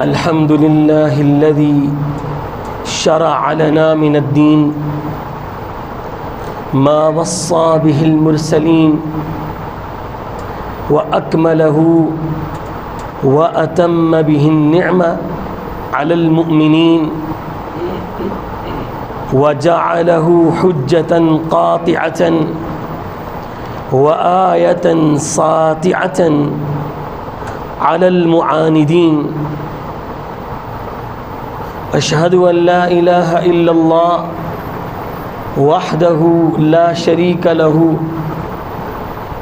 الحمد لله الذي شرع لنا من الدين ما وصى به المرسلين وأكمله وأتم به النعمة على المؤمنين وجعله حجة قاطعة وآية ساطعة على المعاندين. أشهد أن لا إله إلا الله وحده لا شريك له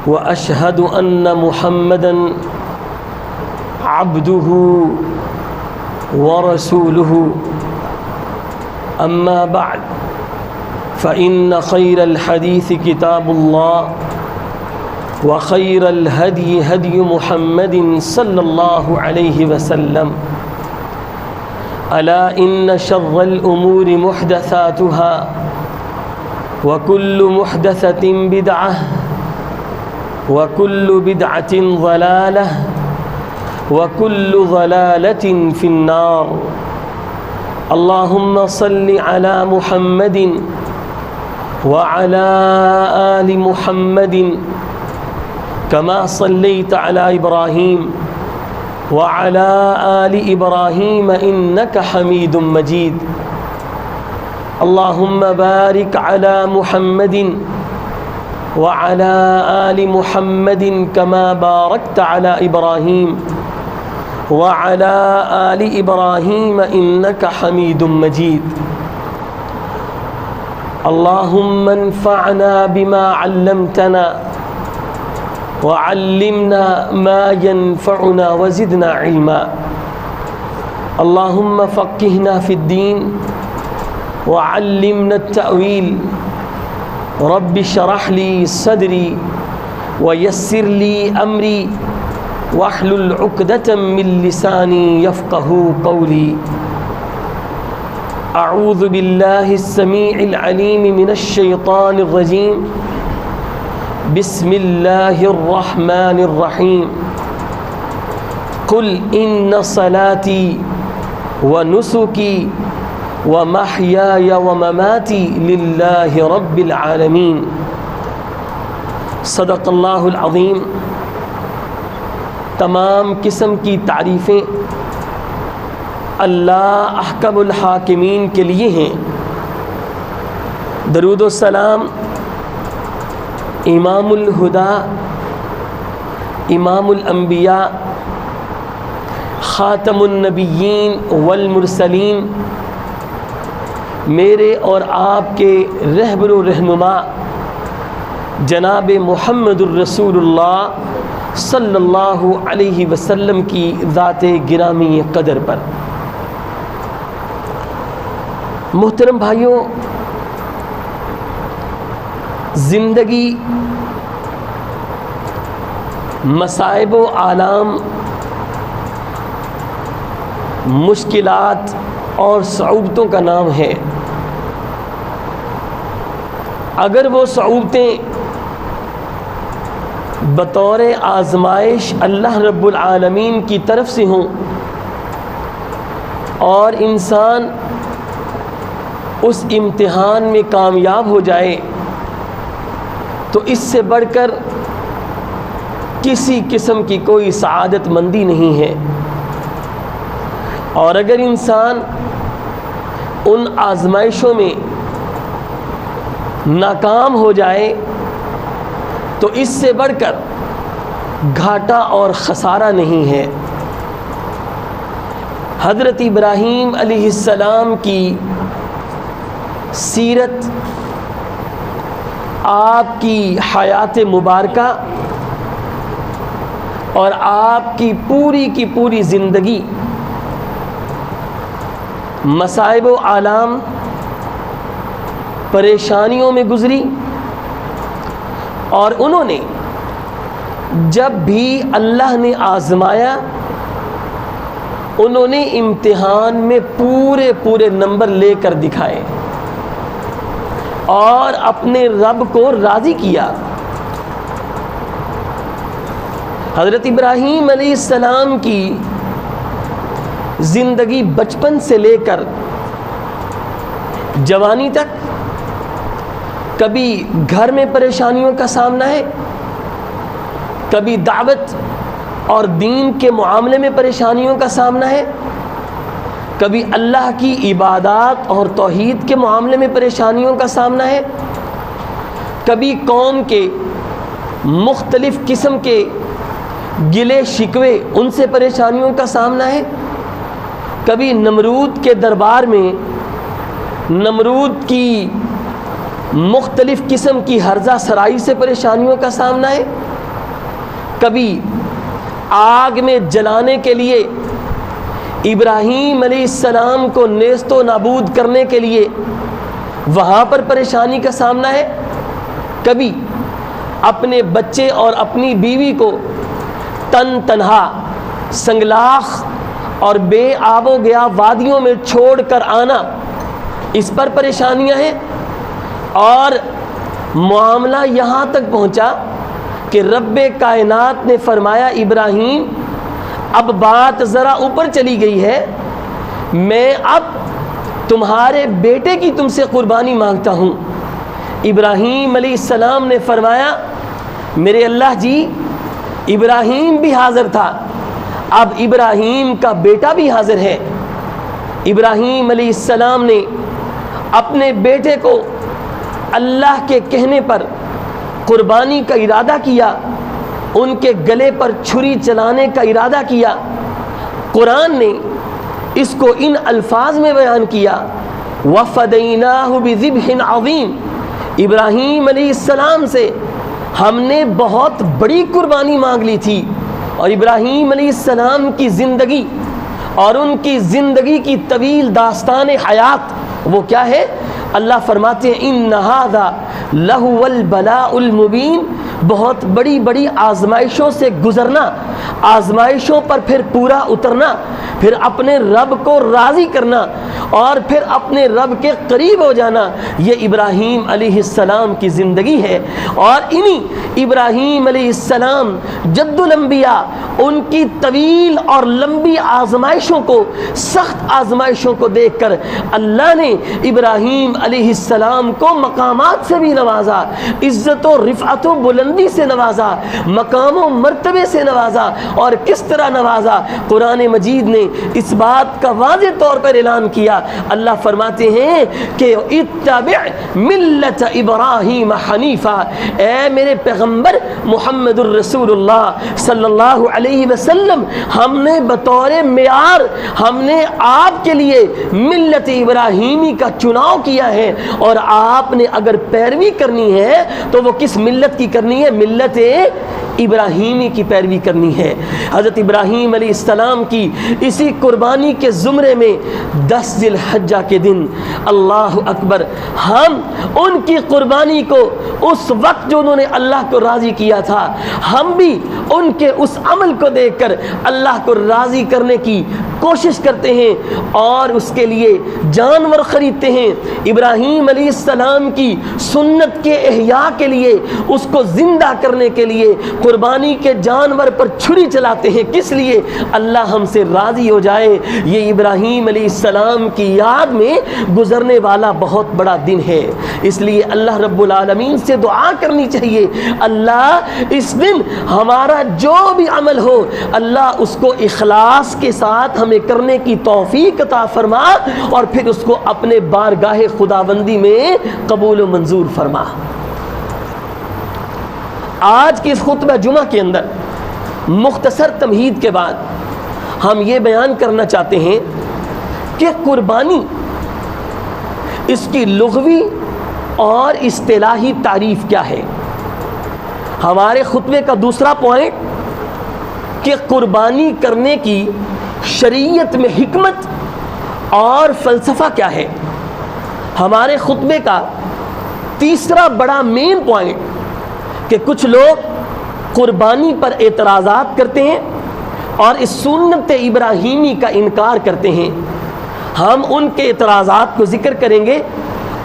وأشهد أن محمدًا عبده ورسوله. أما بعد فإن خير الحديث كتاب الله وخير الهدي هدي محمد صلى الله عليه وسلم. ألا إن شر الأمور محدثاتها وكل محدثة بدعة وكل بدعة ضلالة وكل ضلالة في النار. اللهم صل على محمد وعلى آل محمد كما صليت على إبراهيم وعلى آل إبراهيم إنك حميد مجيد. اللهم بارك على محمد وعلى آل محمد كما باركت على إبراهيم وعلى آل إبراهيم إنك حميد مجيد. اللهم انفعنا بما علمتنا وعلمنا ما ينفعنا وزدنا علما. اللهم فقهنا في الدين وعلمنا التأويل. رب اشرح لي صدري ويسر لي أمري واحلل عقدة من لساني يفقه قولي. أعوذ بالله السميع العليم من الشيطان الرجيم. بسم الله الرحمن الرحيم. قل إن صلاتي ونسكي ومحياي ومماتي لله رب العالمين. صدق اللہ العظیم. تمام قسم کی تعریفیں اللہ احکم الحاکمین کے لیے ہیں. درود و سلام امام الہدا، امام الانبیاء، خاتم النبیین والمرسلین، میرے اور آپ کے رہبر و رہنما جناب محمد الرسول اللہ صلی اللہ علیہ وسلم کی ذات گرامی قدر پر. محترم بھائیوں، زندگی مصائب و آلام، مشکلات اور صعوبتوں کا نام ہے. اگر وہ صعوبتیں بطور آزمائش اللہ رب العالمین کی طرف سے ہوں اور انسان اس امتحان میں کامیاب ہو جائے تو اس سے بڑھ کر کسی قسم کی کوئی سعادت مندی نہیں ہے. اور اگر انسان ان آزمائشوں میں ناکام ہو جائے تو اس سے بڑھ کر گھاٹا اور خسارہ نہیں ہے. حضرت ابراہیم علیہ السلام کی سیرت، آپ کی حیات مبارکہ اور آپ کی پوری زندگی مصائب و آلام پریشانیوں میں گزری، اور انہوں نے جب بھی اللہ نے آزمایا انہوں نے امتحان میں پورے نمبر لے کر دکھائے اور اپنے رب کو راضی کیا۔ حضرت ابراہیم علیہ السلام کی زندگی بچپن سے لے کر جوانی تک کبھی گھر میں پریشانیوں کا سامنا ہے، کبھی دعوت اور دین کے معاملے میں پریشانیوں کا سامنا ہے، کبھی اللہ کی عبادات اور توحید کے معاملے میں پریشانیوں کا سامنا ہے، کبھی قوم کے مختلف قسم کے گلے شکوے ان سے پریشانیوں کا سامنا ہے، کبھی نمرود کے دربار میں نمرود کی مختلف قسم کی ہرزہ سرائی سے پریشانیوں کا سامنا ہے، کبھی آگ میں جلانے کے لیے ابراہیم علیہ السلام کو نیست و نابود کرنے کے لیے وہاں پر پریشانی کا سامنا ہے، کبھی اپنے بچے اور اپنی بیوی کو تنہا سنگلاخ اور بے آب و گیا وادیوں میں چھوڑ کر آنا، اس پر پریشانیاں ہیں۔ اور معاملہ یہاں تک پہنچا کہ رب کائنات نے فرمایا ابراہیم اب بات ذرا اوپر چلی گئی ہے، میں اب تمہارے بیٹے کی تم سے قربانی مانگتا ہوں۔ ابراہیم علیہ السلام نے فرمایا میرے اللہ جی ابراہیم بھی حاضر تھا، اب ابراہیم کا بیٹا بھی حاضر ہے۔ ابراہیم علیہ السلام نے اپنے بیٹے کو اللہ کے کہنے پر قربانی کا ارادہ کیا، ان کے گلے پر چھری چلانے کا ارادہ کیا۔ قرآن نے اس کو ان الفاظ میں بیان کیا وَفَدَيْنَاهُ بِذِبْحٍ عَظِيمٍ، ابراہیم علیہ السلام سے ہم نے بہت بڑی قربانی مانگ لی تھی۔ اور ابراہیم علیہ السلام کی زندگی اور ان کی زندگی کی طویل داستان حیات وہ کیا ہے؟ اللہ فرماتے ہیں اِنَّ هَذَا لَهُوَ الْبَلَاءُ الْمُبِينُ، بہت بڑی بڑی آزمائشوں سے گزرنا، آزمائشوں پر پھر پورا اترنا، پھر اپنے رب کو راضی کرنا اور پھر اپنے رب کے قریب ہو جانا، یہ ابراہیم علیہ السلام کی زندگی ہے۔ اور انہی ابراہیم علیہ السلام جد الانبیاء ان کی طویل اور لمبی آزمائشوں کو، سخت آزمائشوں کو دیکھ کر اللہ نے ابراہیم علیہ السلام کو مقامات سے بھی نوازا، عزت و رفعت و بلندی سے نوازا، مقام و مرتبے سے نوازا۔ اور کس طرح نوازا؟ قرآن مجید نے اس بات کا واضح طور پر اعلان کیا۔ اللہ فرماتے ہیں کہ اتبع ملت ابراہیم حنیفا، اے میرے پیغمبر محمد الرسول اللہ صلی اللہ علیہ وسلم، ہم نے بطور معیار ہم نے آپ کے لیے ملت ابراہیمی کا چناؤ کیا ہے، اور آپ نے اگر پیروی کرنی ہے تو وہ کس ملت کی کرنی ہے؟ ملت ابراہیمی کی پیروی کرنی ہے۔ حضرت ابراہیم علیہ السلام کی اسی قربانی کے زمرے میں 10 ذی الحجہ کے دن اللہ اکبر ہم ان کی قربانی کو اس وقت جو انہوں نے اللہ کو راضی کیا تھا، ہم بھی ان کے اس عمل کو دیکھ کر اللہ کو راضی کرنے کی کوشش کرتے ہیں اور اس کے لیے جانور خریدتے ہیں۔ ابراہیم علیہ السلام کی سنت کے احیاء کے لیے، اس کو زندہ کرنے کے لیے قربانی کے جانور پر چھری چلاتے ہیں۔ کس لیے؟ اللہ ہم سے راضی ہو جائے۔ یہ ابراہیم علیہ السلام کی یاد میں گزرنے والا بہت بڑا دن ہے، اس لیے اللہ رب العالمین سے دعا کرنی چاہیے اللہ اس دن ہمارا جو بھی عمل ہو اللہ اس کو اخلاص کے ساتھ ہمیں کرنے کی توفیق عطا فرما، اور پھر اس کو اپنے بارگاہ خداوندی میں قبول و منظور فرما۔ آج کے اس خطبہ جمعہ کے اندر مختصر تمہید کے بعد ہم یہ بیان کرنا چاہتے ہیں کہ قربانی، اس کی لغوی اور اصطلاحی تعریف کیا ہے۔ ہمارے خطبے کا دوسرا پوائنٹ کہ قربانی کرنے کی شریعت میں حکمت اور فلسفہ کیا ہے۔ ہمارے خطبے کا تیسرا بڑا مین پوائنٹ کہ کچھ لوگ قربانی پر اعتراضات کرتے ہیں اور اس سنت ابراہیمی کا انکار کرتے ہیں. ہم ان کے اعتراضات کو ذکر کریں گے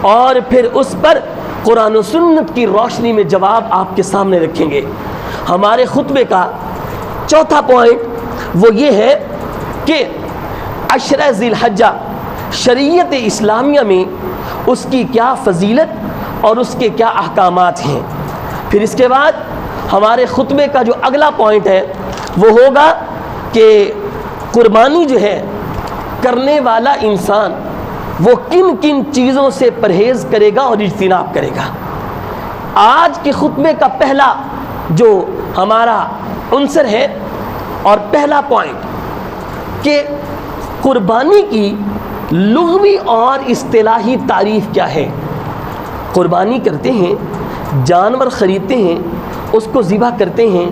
اور پھر اس پر قرآن و سنت کی روشنی میں جواب آپ کے سامنے رکھیں گے. ہمارے خطبے کا چوتھا پوائنٹ وہ یہ ہے کہ عشرہ ذی الحجہ شریعت اسلامیہ میں اس کی کیا فضیلت اور اس کے کیا احکامات ہیں. پھر اس کے بعد ہمارے خطبے کا جو اگلا پوائنٹ ہے وہ ہوگا کہ قربانی جو ہے کرنے والا انسان وہ کن کن چیزوں سے پرہیز کرے گا اور اجتناب کرے گا. آج کے خطبے کا پہلا جو ہمارا عنصر ہے اور پہلا پوائنٹ کہ قربانی کی لغوی اور اصطلاحی تعریف کیا ہے. قربانی کرتے ہیں، جانور خریدتے ہیں، اس کو ذبح کرتے ہیں،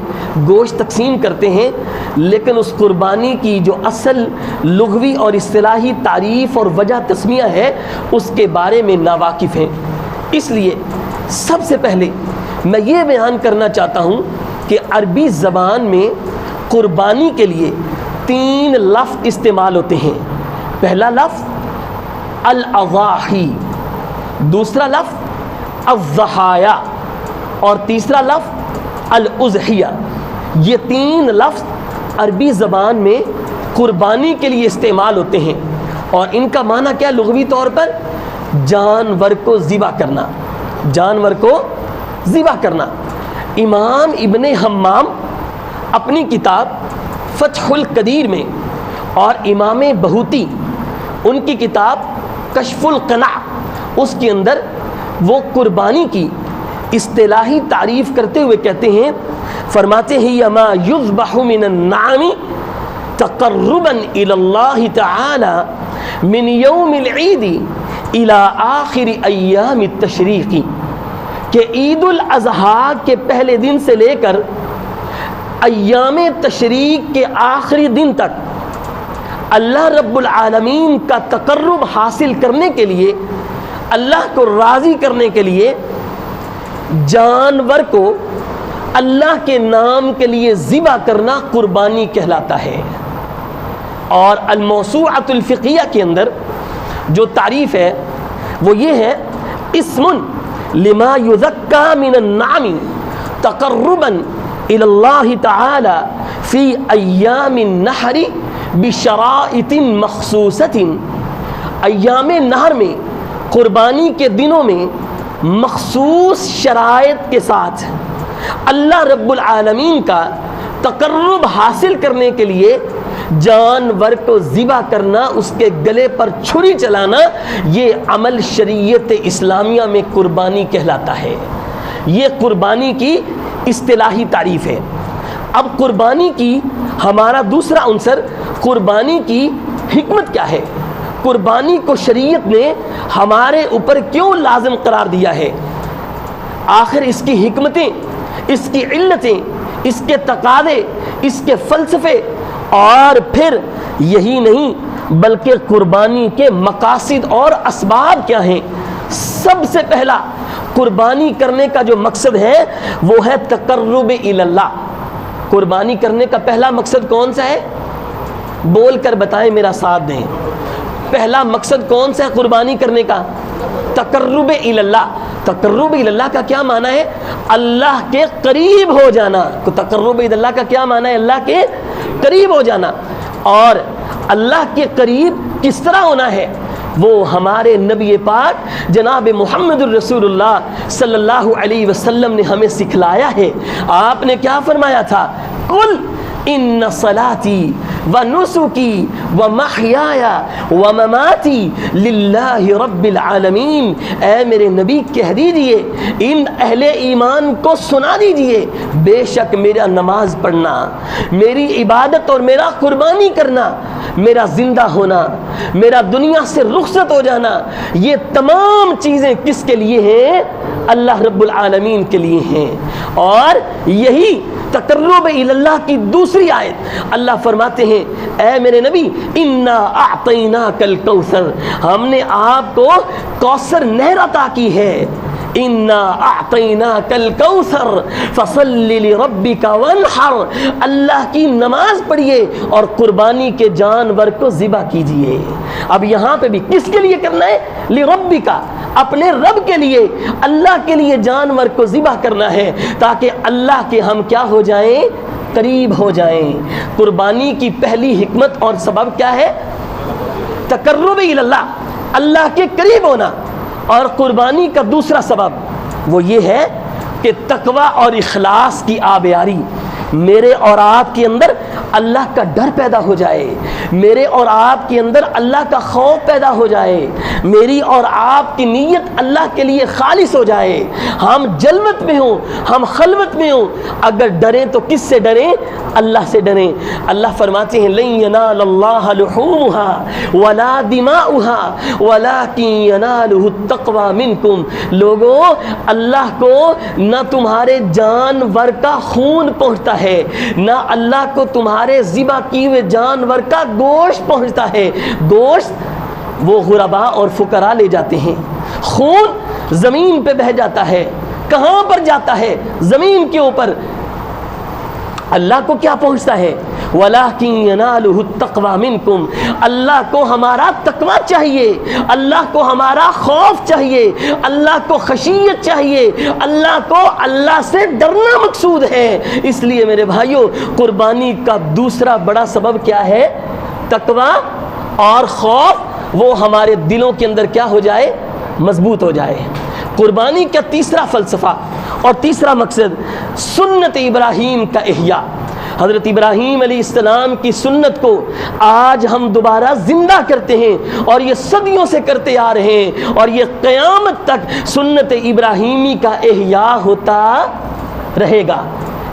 گوشت تقسیم کرتے ہیں، لیکن اس قربانی کی جو اصل لغوی اور اصطلاحی تعریف اور وجہ تسمیہ ہے اس کے بارے میں ناواقف ہیں. اس لیے سب سے پہلے میں یہ بیان کرنا چاہتا ہوں کہ عربی زبان میں قربانی کے لیے 3 لفظ استعمال ہوتے ہیں. پہلا لفظ الاضاحی، دوسرا لفظ الضحایا اور تیسرا لفظ الاضحیہ. یہ 3 لفظ عربی زبان میں قربانی کے لیے استعمال ہوتے ہیں اور ان کا معنی کیا لغوی طور پر؟ جانور کو ذبح کرنا، جانور کو ذبح کرنا. امام ابن حمام اپنی کتاب فتح القدیر میں اور امام بہوتی ان کی کتاب کشف القناع اس کے اندر وہ قربانی کی اصطلاحی تعریف کرتے ہوئے کہتے ہیں، فرماتے ہیں یما یذبح من النعم تقربا الی اللہ تعالی من یوم العید الی آخر ایام التشریق، کہ عید الاضحیٰ کے پہلے دن سے لے کر ایام تشریق کے آخری دن تک اللہ رب العالمین کا تقرب حاصل کرنے کے لیے، اللہ کو راضی کرنے کے لیے جانور کو اللہ کے نام کے لیے ذبح کرنا قربانی کہلاتا ہے. اور الموسوعۃ الفقیہ کے اندر جو تعریف ہے وہ یہ ہے، اسم لما یذکا من النعم تقربا الی اللہ تعالی فی ایام النحر بشرائط مخصوصۃ. ایام نحر میں، قربانی کے دنوں میں مخصوص شرائط کے ساتھ اللہ رب العالمین کا تقرب حاصل کرنے کے لیے جانور کو ذبح کرنا، اس کے گلے پر چھری چلانا، یہ عمل شریعت اسلامیہ میں قربانی کہلاتا ہے. یہ قربانی کی اصطلاحی تعریف ہے. اب قربانی کی ہمارا دوسرا عنصر، قربانی کی حکمت کیا ہے؟ قربانی کو شریعت نے ہمارے اوپر کیوں لازم قرار دیا ہے؟ آخر اس کی حکمتیں، اس کی علتیں، اس کے تقاضے، اس کے فلسفے، اور پھر یہی نہیں بلکہ قربانی کے مقاصد اور اسباب کیا ہیں؟ سب سے پہلا قربانی کرنے کا جو مقصد ہے وہ ہے تقرب الی اللہ. قربانی کرنے کا پہلا مقصد کون سا ہے؟ بول کر بتائیں، میرا ساتھ دیں. پہلا مقصد کون سا ہے قربانی کرنے کا؟ تقرب الی اللہ. تقرب الی اللہ کا کیا معنی ہے؟ اللہ کے قریب ہو جانا. تقرب الی اللہ کا کیا معنی ہے؟ اللہ کے قریب ہو جانا. اور اللہ کے قریب کس طرح ہونا ہے؟ وہ ہمارے نبی پاک جناب محمد الرسول اللہ صلی اللہ علیہ وسلم نے ہمیں سکھلایا ہے. آپ نے کیا فرمایا تھا؟ قل ان صلاتی و نسکی و محیایا و مماتی للہ رب العالمین. اے میرے نبی کہہ دیجئے، ان اہل ایمان کو سنا دیجئے، بے شک میرا نماز پڑھنا، میری عبادت اور میرا قربانی کرنا، میرا زندہ ہونا، میرا دنیا سے رخصت ہو جانا، یہ تمام چیزیں کس کے لیے ہیں؟ اللہ رب العالمین کے لیے ہیں. اور یہی تقرب الی اللہ کی دوسری آیت اللہ فرماتے ہیں، اے میرے نبی انا اعطیناک الکوثر، ہم نے آپ کو کوثر نہر عطا کی ہے. انا اعطیناک الکوثر فصل لربک وانحر، اللہ کی نماز پڑھیے اور قربانی کے جانور کو ذبح کیجئے۔ اب یہاں پہ بھی کس کے لیے کرنا ہے؟ لربک، اپنے رب کے لیے، اللہ کے لیے جانور کو ذبح کرنا ہے تاکہ اللہ کے ہم کیا ہو جائیں؟ قریب ہو جائیں۔ قربانی کی پہلی حکمت اور سبب کیا ہے؟ تقرب الی اللہ، اللہ کے قریب ہونا۔ اور قربانی کا دوسرا سبب وہ یہ ہے کہ تقوی اور اخلاص کی آبیاری، میرے اور آپ کے اندر اللہ کا ڈر پیدا ہو جائے، میرے اور آپ کے اندر اللہ کا خوف پیدا ہو جائے، میری اور آپ کی نیت اللہ کے لیے خالص ہو جائے، ہم جلوت میں ہوں، ہم خلوت میں ہوں، اگر ڈریں تو کس سے ڈریں؟ اللہ سے ڈریں۔ اللہ فرماتے ہیں لن ینال اللہ لحومها ولا دماؤها ولکن ینالہ التقوی منکم، لوگوں اللہ کو نہ تمہارے جانور کا خون پہنچتا ہے، نہ اللہ کو تمہارے ذبح کیے ہوئے جانور کا گوشت پہنچتا ہے۔ گوشت وہ غرباء اور فقراء لے جاتے ہیں، خون زمین پہ بہہ جاتا ہے، کہاں پر جاتا ہے؟ زمین کے اوپر۔ اللہ کو کیا پہنچتا ہے؟ وَلَٰكِن يَنَالُهُ التَّقْوَىٰ مِنْكُمْ، اللہ کو ہمارا تقویٰ چاہیے، اللہ کو ہمارا خوف چاہیے، اللہ کو خشیت چاہیے، اللہ کو اللہ سے ڈرنا مقصود ہے۔ اس لیے میرے بھائیوں، قربانی کا دوسرا بڑا سبب کیا ہے؟ تقویٰ اور خوف، وہ ہمارے دلوں کے اندر کیا ہو جائے؟ مضبوط ہو جائے۔ قربانی کا تیسرا فلسفہ اور تیسرا مقصد سنت ابراہیم کا احیاء، حضرت ابراہیم علیہ السلام کی سنت کو آج ہم دوبارہ زندہ کرتے ہیں، اور یہ صدیوں سے کرتے آ رہے ہیں، اور یہ قیامت تک سنت ابراہیمی کا احیاء ہوتا رہے گا،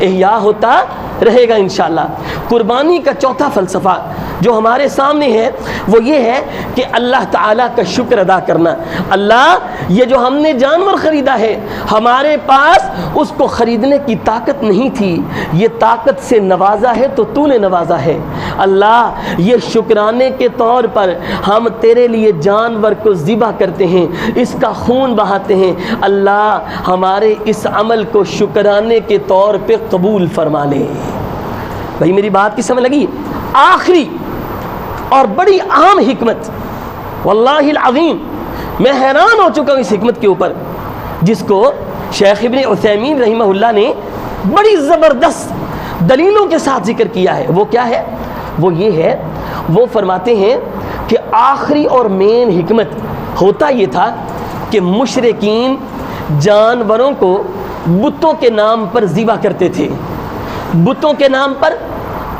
احیاء ہوتا رہے گا انشاءاللہ۔ قربانی کا چوتھا فلسفہ جو ہمارے سامنے ہے وہ یہ ہے کہ اللہ تعالیٰ کا شکر ادا کرنا۔ اللہ، یہ جو ہم نے جانور خریدا ہے، ہمارے پاس اس کو خریدنے کی طاقت نہیں تھی، یہ طاقت سے نوازا ہے تو تو نے نوازا ہے۔ اللہ، یہ شکرانے کے طور پر ہم تیرے لیے جانور کو ذبح کرتے ہیں، اس کا خون بہاتے ہیں۔ اللہ، ہمارے اس عمل کو شکرانے کے طور پہ قبول فرما لے۔ بھائی میری بات کی سمجھ لگی؟ آخری اور بڑی اہم حکمت، واللہ العظیم میں حیران ہو چکا ہوں اس حکمت کے اوپر، جس کو شیخ ابن عثیمین رحمہ اللہ نے بڑی زبردست دلیلوں کے ساتھ ذکر کیا ہے۔ وہ کیا ہے؟ وہ یہ ہے، وہ فرماتے ہیں کہ آخری اور مین حکمت ہوتا یہ تھا کہ مشرکین جانوروں کو بتوں کے نام پر ذبح کرتے تھے، بتوں کے نام پر،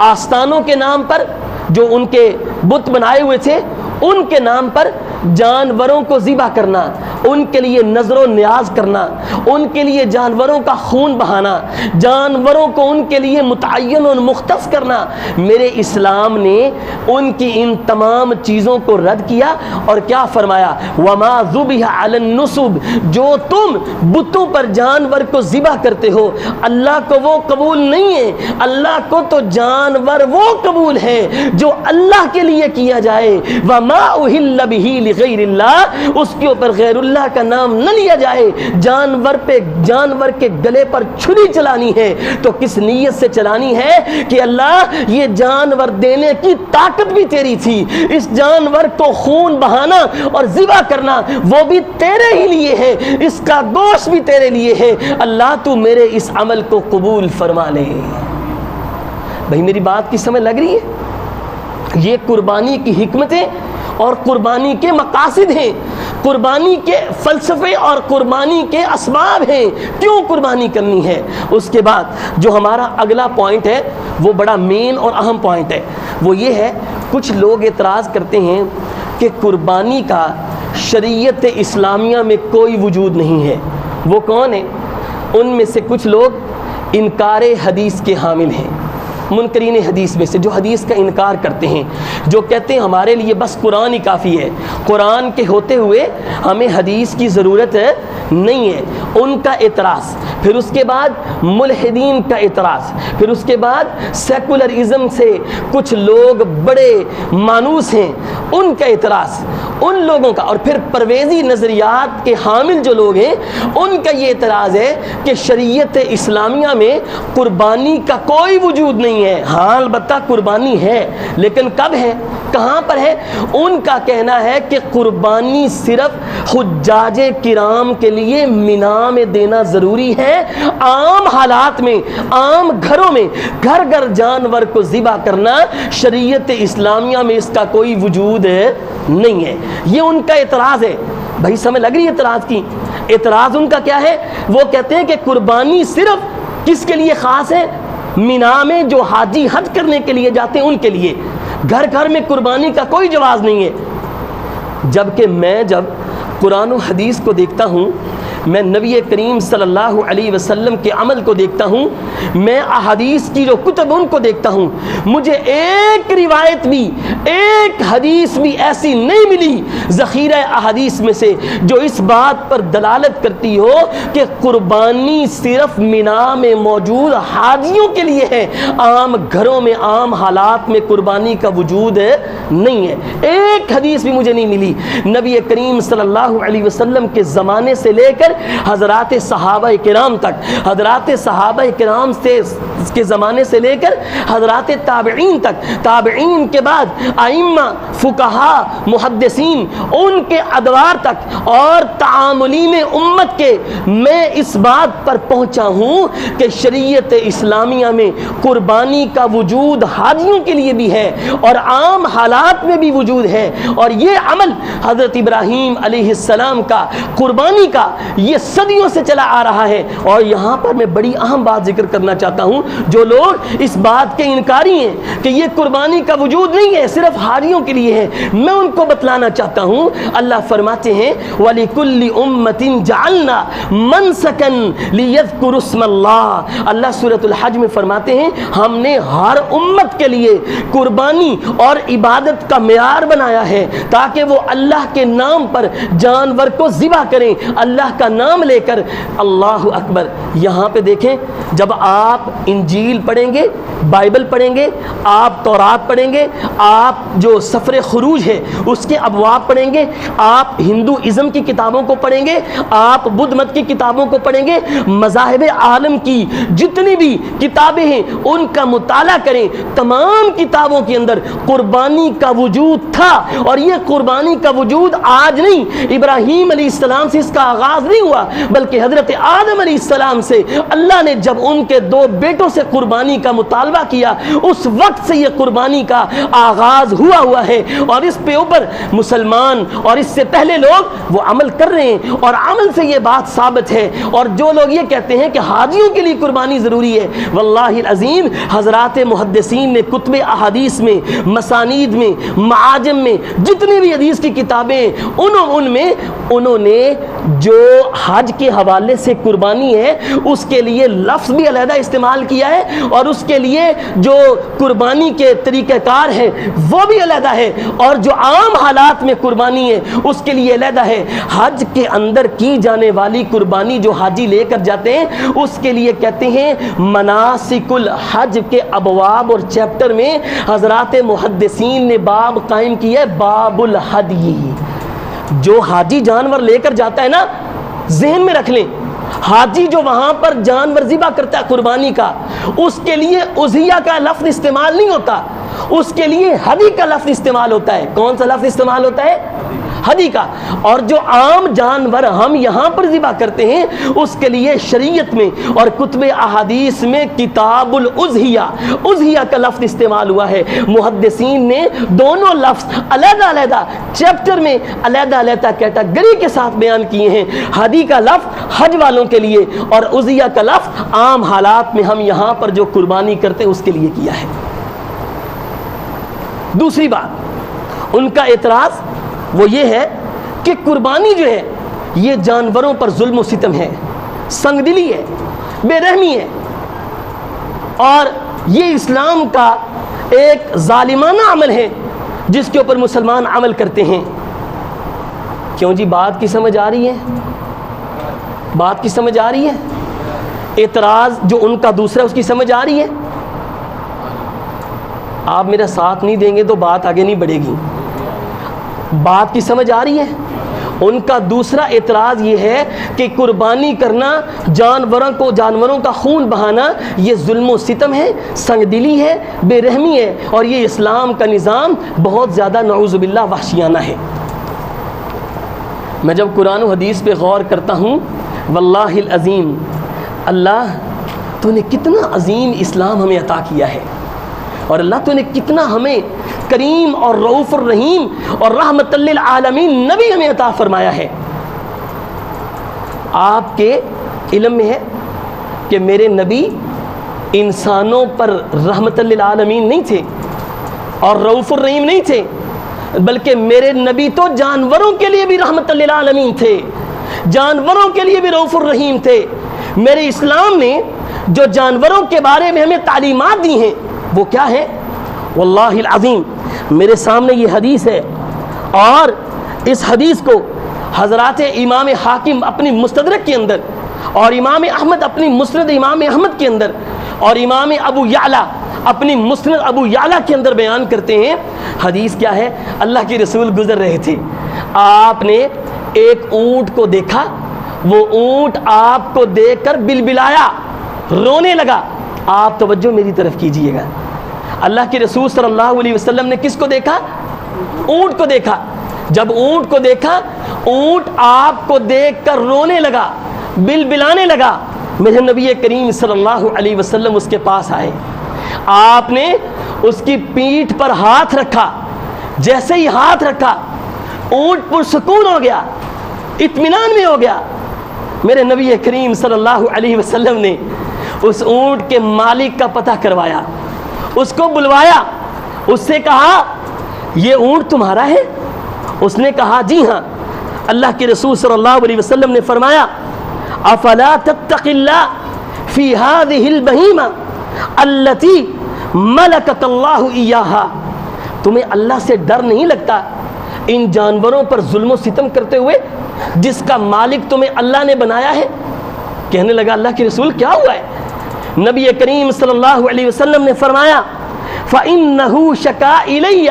آستانوں کے نام پر، جو ان کے بت بنائے ہوئے تھے ان کے نام پر جانوروں کو ذبح کرنا، ان کے لیے نظر و نیاز کرنا، ان کے لیے جانوروں کا خون بہانا، جانوروں کو ان کے لیے متعین اور مختص کرنا۔ میرے اسلام نے ان کی ان تمام چیزوں کو رد کیا اور کیا فرمایا؟ وَمَا ذُبِحَ عَلَى النُّصُبِ، جو تم بتوں پر جانور کو ذبح کرتے ہو اللہ کو وہ قبول نہیں ہے۔ اللہ کو تو جانور وہ قبول ہے جو اللہ کے لیے کیا جائے۔ وَمَا أُهِلَّ بِهِ لِغَيْرِ اللَّهِ، اس کے اوپر غیر اللہ کا نام نہ لیا جائے۔ جانور کے گلے پر چھری چلانی ہے تو کس نیت سے چلانی ہے کہ اللہ یہ جانور دینے کی طاقت بھی تیری تھی، اس جانور کو خون بہانا اور ذبح کرنا وہ بھی تیرے ہی لیے ہے، اس کا گوشت بھی تیرے لیے ہے۔ اللہ تو میرے اس عمل کو قبول فرما لے۔ بھائی میری بات کی سمجھ لگ رہی ہے؟ یہ قربانی کی حکمتیں اور قربانی کے مقاصد ہیں، قربانی کے فلسفے اور قربانی کے اسباب ہیں، کیوں قربانی کرنی ہے۔ اس کے بعد جو ہمارا اگلا پوائنٹ ہے وہ بڑا مین اور اہم پوائنٹ ہے، وہ یہ ہے کچھ لوگ اعتراض کرتے ہیں کہ قربانی کا شریعت اسلامیہ میں کوئی وجود نہیں ہے۔ وہ کون ہیں؟ ان میں سے کچھ لوگ انکار حدیث کے حامل ہیں، منکرین حدیث میں سے، جو حدیث کا انکار کرتے ہیں، جو کہتے ہیں ہمارے لیے بس قرآن ہی کافی ہے، قرآن کے ہوتے ہوئے ہمیں حدیث کی ضرورت نہیں ہے۔ ان کا اعتراض، پھر اس کے بعد ملحدین کا اعتراض، پھر اس کے بعد سیکولرزم سے کچھ لوگ بڑے مانوس ہیں ان کا اعتراض، ان لوگوں کا، اور پھر پرویزی نظریات کے حامل جو لوگ ہیں ان کا یہ اعتراض ہے کہ شریعت اسلامیہ میں قربانی کا کوئی وجود نہیں ہے۔ ہاں البتہ قربانی ہے، لیکن کب ہے، کہاں پر ہے؟ ان کا کہنا ہے کہ قربانی صرف حجاج کرام کے لیے مینا میں دینا ضروری ہے، عام حالات میں، عام گھروں میں گھر گھر جانور کو ذبح کرنا شریعت اسلامیہ میں اس کا کوئی وجود نہیں ہے۔ یہ ان کا اعتراض ہے۔ بھائی سمجھ لگ رہی ہے اعتراض کی؟ اعتراض ان کا کیا ہے؟ وہ کہتے ہیں کہ قربانی صرف کس کے لیے خاص ہے؟ مینا میں جو حاجی حج کرنے کے لیے جاتے ہیں ان کے لیے، گھر گھر میں قربانی کا کوئی جواز نہیں ہے۔ جبکہ میں جب قرآن و حدیث کو دیکھتا ہوں، میں نبی کریم صلی اللہ علیہ وسلم کے عمل کو دیکھتا ہوں، میں احادیث کی جو کتب ان کو دیکھتا ہوں، مجھے ایک روایت بھی، ایک حدیث بھی ایسی نہیں ملی ذخیرہ احادیث میں سے جو اس بات پر دلالت کرتی ہو کہ قربانی صرف مینا میں موجود حاجیوں کے لیے ہے، عام گھروں میں، عام حالات میں قربانی کا وجود نہیں ہے۔ ایک حدیث بھی مجھے نہیں ملی۔ نبی کریم صلی اللہ علیہ وسلم کے زمانے سے لے کر حضرات صحابہ کرام تک، حضرات صحابہ کرام کے زمانے سے لے کر حضرات تابعین تک، تابعین کے بعد ائمہ، فقہا، محدثین، ان کے ادوار تک، اور تعاملین امت کے، میں اس بات پر پہنچا ہوں کہ شریعت اسلامیہ میں قربانی کا وجود حاجیوں کے لیے بھی ہے اور عام حالات میں بھی وجود ہے، اور یہ عمل حضرت ابراہیم علیہ السلام کا قربانی کا یہ صدیوں سے چلا آ رہا ہے۔ اور یہاں پر میں بڑی اہم بات ذکر کرنا چاہتا ہوں، جو لوگ اس بات کے انکاری ہیں کہ یہ قربانی کا وجود نہیں ہے، صرف حاجیوں کے لیے ہے، میں ان کو بتلانا چاہتا ہوں۔ اللہ فرماتے ہیں وَلِكُلِّ أُمَّةٍ جَعَلْنَا مَنْسَكًا لِيَذْكُرُوا اسْمَ اللَّهِ، اللہ سورۃ الحج میں فرماتے ہیں ہم نے ہر امت کے لیے قربانی اور عبادت کا معیار بنایا ہے تاکہ وہ اللہ کے نام پر جانور کو ذبح کریں، اللہ کا نام لے کر۔ اللہ اکبر۔ یہاں پہ دیکھیں، جب آپ انجیل پڑھیں گے، بائبل پڑھیں گے، آپ تورات پڑھیں گے، آپ جو سفر خروج ہے اس کے ابواب پڑھیں گے، آپ ہندوازم کی کتابوں کو پڑھیں گے، آپ بدھ مت کی کتابوں کو پڑھیں گے، مذاہب عالم کی جتنی بھی کتابیں ہیں ان کا مطالعہ کریں، تمام کتابوں کے اندر قربانی کا وجود تھا۔ اور یہ قربانی کا وجود آج نہیں، ابراہیم علیہ السلام سے اس کا آغاز نہیں ہوا، بلکہ حضرت آدم علیہ السلام سے اللہ نے جب ان کے 2 بیٹوں سے قربانی کا مطالبہ کیا، اس وقت سے یہ قربانی کا آغاز ہوا ہے، اور اس پہ اوپر مسلمان اور اس سے پہلے لوگ وہ عمل کر رہے ہیں، اور عمل سے یہ بات ثابت ہے۔ اور جو لوگ یہ کہتے ہیں کہ حاجیوں کے لیے قربانی ضروری ہے، واللہ العظیم حضرات محدثین نے کتب احادیث میں، مسانید میں، معاجم میں جتنی بھی حدیث کی کتابیں ان میں انہوں نے جو حج کے حوالے سے قربانی ہے اس کے لیے لفظ بھی علیحدہ استعمال کیا ہے، اور اس کے لیے جو قربانی کے طریقہ کار ہے وہ بھی علیحدہ ہے، اور جو عام حالات میں قربانی ہے اس کے لیے علیحدہ ہے۔ حج کے اندر کی جانے والی قربانی جو حاجی لے کر جاتے ہیں اس کے لیے کہتے ہیں مناسک الحج کے ابواب اور چیپٹر میں حضرات محدثین نے باب قائم کیا ہے، باب الحدی۔ جو حاجی جانور لے کر جاتا ہے نا، ذہن میں رکھ لیں، حاجی جو وہاں پر جانور ذبح کرتا ہے قربانی کا، اس کے لیے اضحیہ کا لفظ استعمال نہیں ہوتا، اس کے لیے ہدی کا لفظ استعمال ہوتا ہے۔ کون سا لفظ استعمال ہوتا ہے؟ ہدی کا۔ اور جو عام جانور ہم یہاں پر ذبح کرتے ہیں اس کے لیے شریعت میں اور کتب احادیث میں کتاب الاضحیہ، اضحیہ کا لفظ استعمال ہوا ہے۔ محدثین نے دونوں لفظ علیحدہ علیحدہ چیپٹر میں علیحدہ علیحدہ کیٹیگری کے ساتھ بیان کیے ہیں۔ ہدی کا لفظ حج والوں کے لیے اور اضحیہ کا لفظ عام حالات میں ہم یہاں پر جو قربانی کرتے ہیں اس کے لیے کیا ہے۔ دوسری بات ان کا اعتراض وہ یہ ہے کہ قربانی جو ہے یہ جانوروں پر ظلم و ستم ہے، سنگ دلی ہے، بے رحمی ہے، اور یہ اسلام کا ایک ظالمانہ عمل ہے جس کے اوپر مسلمان عمل کرتے ہیں۔ کیوں جی؟ بات کی سمجھ آ رہی ہے؟ بات کی سمجھ آ رہی ہے؟ اعتراض جو ان کا دوسرا اس کی سمجھ آ رہی ہے؟ آپ میرا ساتھ نہیں دیں گے تو بات آگے نہیں بڑھے گی۔ بات کی سمجھ آ رہی ہے؟ ان کا دوسرا اعتراض یہ ہے کہ قربانی کرنا، جانوروں کا خون بہانا، یہ ظلم و ستم ہے، سنگ دلی ہے، بے رحمی ہے، اور یہ اسلام کا نظام بہت زیادہ نعوذ باللہ وحشیانہ ہے۔ میں جب قرآن و حدیث پہ غور کرتا ہوں، واللہ العظیم، اللہ تو نے کتنا عظیم اسلام ہمیں عطا کیا ہے، اور اللہ تو نے کتنا ہمیں کریم اور رؤوف الرحیم اور رحمت للعالمین نبی ہمیں عطا فرمایا ہے۔ آپ کے علم میں ہے کہ میرے نبی انسانوں پر رحمت للعالمین نہیں تھے اور رؤوف الرحیم نہیں تھے، بلکہ میرے نبی تو جانوروں کے لیے بھی رحمت للعالمین تھے، جانوروں کے لیے بھی رؤوف الرحیم تھے۔ میرے اسلام نے جو جانوروں کے بارے میں ہمیں تعلیمات دی ہیں وہ کیا ہے؟ واللہ العظیم میرے سامنے یہ حدیث ہے، اور اس حدیث کو حضرات امام حاکم اپنی مستدرک کے اندر، اور امام احمد اپنی مسند امام احمد کے اندر، اور امام ابو یعلا اپنی مسند ابو یعلا کے اندر بیان کرتے ہیں۔ حدیث کیا ہے؟ اللہ کے رسول گزر رہے تھے، آپ نے ایک اونٹ کو دیکھا، وہ اونٹ آپ کو دیکھ کر بلبلایا، رونے لگا۔ آپ توجہ میری طرف کیجئے گا، اللہ کے رسول صلی اللہ علیہ وسلم نے کس کو دیکھا؟ اونٹ کو دیکھا۔ جب اونٹ کو دیکھا، اونٹ آپ کو دیکھ کر رونے لگا، بلبلانے لگا۔ میرے نبی کریم صلی اللہ علیہ وسلم اس کے پاس آئے، آپ نے اس کی پیٹھ پر ہاتھ رکھا، جیسے ہی ہاتھ رکھا اونٹ پرسکون ہو گیا، اطمینان میں ہو گیا۔ میرے نبی کریم صلی اللہ علیہ وسلم نے اس اونٹ کے مالک کا پتہ کروایا، اس کو بلوایا، اس سے کہا یہ اونٹ تمہارا ہے؟ اس نے کہا جی ہاں۔ اللہ کے رسول صلی اللہ علیہ وسلم نے فرمایا افلا تتقی اللہ فی هذه البہیمہ التی ملکک اللہ ایاہا، تمہیں اللہ سے ڈر نہیں لگتا ان جانوروں پر ظلم و ستم کرتے ہوئے جس کا مالک تمہیں اللہ نے بنایا ہے؟ کہنے لگا اللہ کے رسول کیا ہوا ہے؟ نبی کریم صلی اللہ علیہ وسلم نے فرمایا فَإِنَّهُ شَكَا إِلَيَّ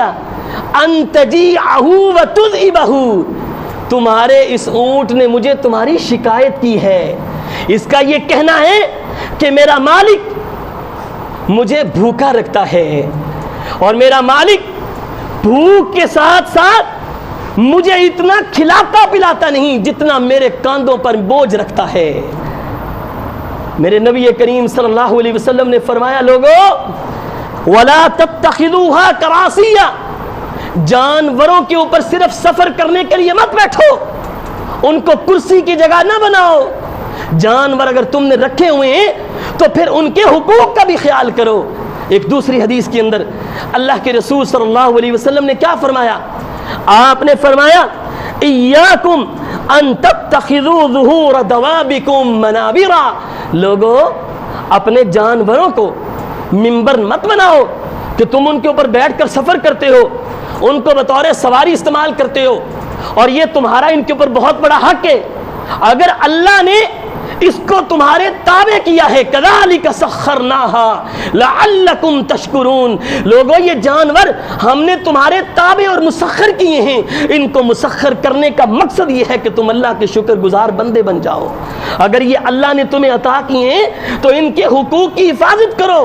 أَن تَجِيعَهُ وَتُذْئِبَهُ، تمہارے اس اونٹ نے مجھے تمہاری شکایت کی ہے، اس کا یہ کہنا ہے کہ میرا مالک مجھے بھوکا رکھتا ہے، اور میرا مالک بھوک کے ساتھ ساتھ مجھے اتنا کھلاتا پلاتا نہیں جتنا میرے کاندھوں پر بوجھ رکھتا ہے۔ میرے نبی کریم صلی اللہ علیہ وسلم نے فرمایا لوگو وَلَا تَتَّخِذُوهَا كَرَاسِيَّ، جانوروں کے اوپر صرف سفر کرنے کے لیے مت بیٹھو، ان کو کرسی کی جگہ نہ بناؤ۔ جانور اگر تم نے رکھے ہوئے ہیں تو پھر ان کے حقوق کا بھی خیال کرو۔ ایک دوسری حدیث کے اندر اللہ کے رسول صلی اللہ علیہ وسلم نے کیا فرمایا؟ آپ نے فرمایا ایاکم ان تتخذوا ظہور دوابکم منابرا، لوگو اپنے جانوروں کو منبر مت بناؤ کہ تم ان کے اوپر بیٹھ کر سفر کرتے ہو، ان کو بطور سواری استعمال کرتے ہو، اور یہ تمہارا ان کے اوپر بہت بڑا حق ہے۔ اگر اللہ نے اس کو تمہارے تابع کیا ہے کذالک سخرناها لعلکم تشکرون، لوگوں یہ جانور ہم نے تمہارے تابع اور مسخر کیے ہیں، ان کو مسخر کرنے کا مقصد یہ ہے کہ تم اللہ کے شکر گزار بندے بن جاؤ۔ اگر یہ اللہ نے تمہیں عطا کیے ہیں تو ان کے حقوق کی حفاظت کرو۔